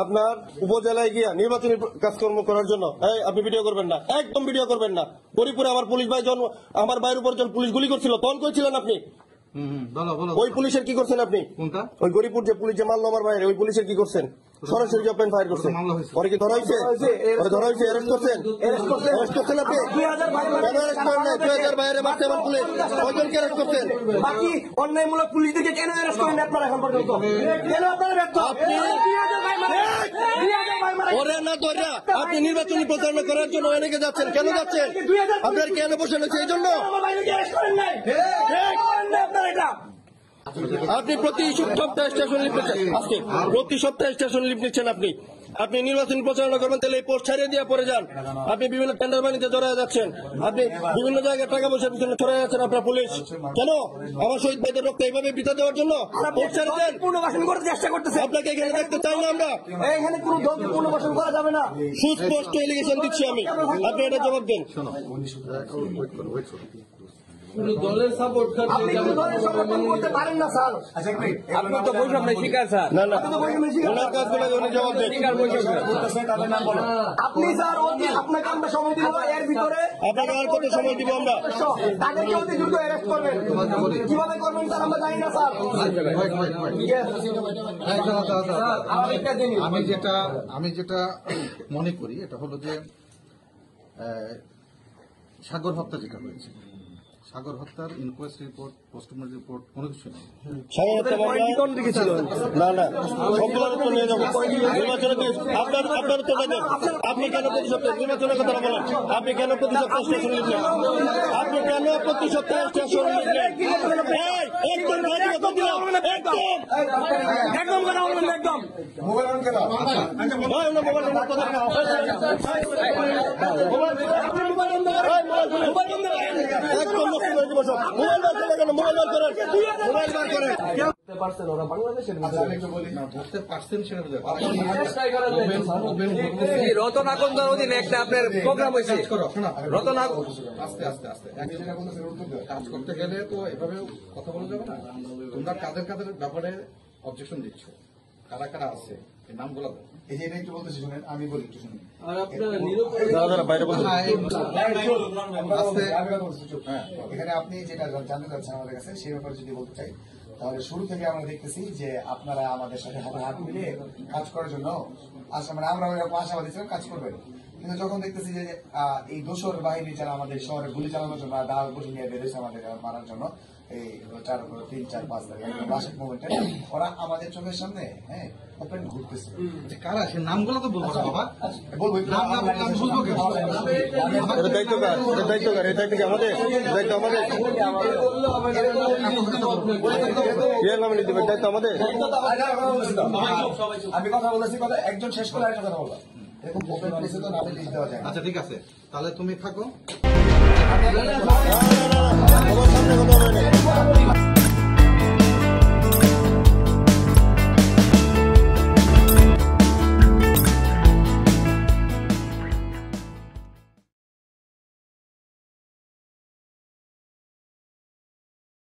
আপনার উপজেলায় গিয়া নির্বাচনী কাজকর্ম করার জন্য আপনি ভিডিও করবেন না, একদম ভিডিও করবেন না। গরিপুরে আমার পুলিশ ভাই আমার ভাইয়ের উপর পুলিশ গুলি করছিল, তখন কই ছিলেন আপনি? ওই পুলিশের কি করছেন আপনি? ওই গরিপুর যে পুলিশ যে মারলো আমার ভাইয়ের, ওই পুলিশের কি করছেন? সরাসরি ওপেন ফায়ার করছেন। পরে কি ধরা হয়েছে? ধরা হয়েছে? অ্যারেস্ট করছেন? অ্যারেস্ট করছেন আপনি? কেন অ্যারেস্ট করেন না? 2000 বাইরে মারতে আমার পুলিশ কয়জনকে অ্যারেস্ট করছেন? বাকি অন্যায়মূলক পুলিশদেরকে কেন অ্যারেস্ট করেন আপনারা এখন পর্যন্ত? কেন আপনারা ব্যর্থ? ওরে না ধরে আপনি নির্বাচনী প্রচারণা করার জন্য অনেকে যাচ্ছেন, কেন যাচ্ছেন? আপনার কেন বসেন হচ্ছে এই জন্য? আপনি প্রতি সপ্তাহে স্টেশন লিপ নিচ্ছেন, আজকে প্রতি সপ্তাহে স্টেশন লিপ নিচ্ছেন। আপনি নির্বাচনী প্রচারণা করবেন, তাহলে এই পোস্ট ছাড়িয়ে দিয়ে পরে যান। আপনি বিভিন্ন টেন্ডার বাণিজ্যে জড়ায় যাচ্ছেন, আপনি বিভিন্ন জায়গায় টাকা পয়সার পিছনে ছড়াই যাচ্ছেন। আপনার পুলিশ কেন আমার শহীদ ভাইদের রক্ত এইভাবে বিতা দেওয়ার জন্য পোস্ট ছেড়ে দেন? পুনর্বাসন করতে চেষ্টা করতেছে। আপনাকে এখানে দেখতে চাই না আমরা। এখানে কোনো পুনর্বাসন করা যাবে না। সুস্পষ্ট এলিগেশন দিচ্ছি আমি, আপনি এটা জবাব দেন। দলের সাপোর্ট করতে পারেন না স্যার। আপনি তো বৈষম্যের শিকার স্যার। না না, ওনার কাজগুলো উনি জবাব দেন। আপনি স্যার আপনাকে আমরা সময় দিব, এর ভিতরে আপনাকে আর কত সময় দিব আমরা? তাকে কি অতি দ্রুত অ্যারেস্ট করবেন? কিভাবে করবেন স্যার আমরা জানি না স্যার। আমি যেটা মনে করি এটা হলো যে সাগর হত্যা যেটা হয়েছে, সাগর হত্যার ইনকোয়েস্ট রিপোর্ট, পোস্টমর্টম রিপোর্ট কোনো কিছু নেই। না না, সবগুলোর উত্তর নিয়ে যাবো। নির্বাচনে আপনার উত্তর দেন। আপনি কেন প্রতি সপ্তাহে নির্বাচনের কথা বলেন? আপনি কেন প্রতি সপ্তাহে স্টেশন লিখলেন? আপনি কেন প্রতি সপ্তাহে স্টেশন লিখলেন? একদম কথা বলবেন না, একদম রতনাকুন্দার অধীনে একটা আপনার প্রোগ্রাম হয়েছে। আস্তে আস্তে আস্তে কাজ করতে গেলে তো এভাবে কথা বলা যাবে না। তোমরা কাদের কাদের ব্যাপারে অবজেকশন দিচ্ছ, কারা কারা আছে নামগুলো এই যে একটু বলতেছি শুনেন, আমি বলি একটু শুনুন। এখানে আপনি যেটা জানতে চাচ্ছেন আমাদের কাছে সেই ব্যাপারে যদি বলতে চাই, তাহলে শুরু থেকে আমরা দেখতেছি যে আপনারা আমাদের সাথে হাতে হাত মিলিয়ে কাজ করার জন্য আচ্ছা মানে আমরা আশাবাদী ছিলাম কাজ করবেন। কিন্তু যখন দেখতেছি যে এই দোসর বাহিনী যারা আমাদের শহরে গুলি চালানোর জন্য ডাল বসে নিয়ে বেরোছে আমাদের মারার জন্য, এই 4, 3, 4, 5 লাশের মোমেন্টে ওরা আমাদের চোখের সামনে ওপেন ঘুরতেছে। কারা সে নামগুলো তো বলবো না বাবা, বলবো দায়িত্ব আমাদের আমি কথা বলেছি, কথা একজন শেষ করে আরেকটা কথা বলবো। এরকম ওপেন প্লেসে তো নামে লিস্ট দেওয়া যায়। আচ্ছা ঠিক আছে, তাহলে তুমি থাকো।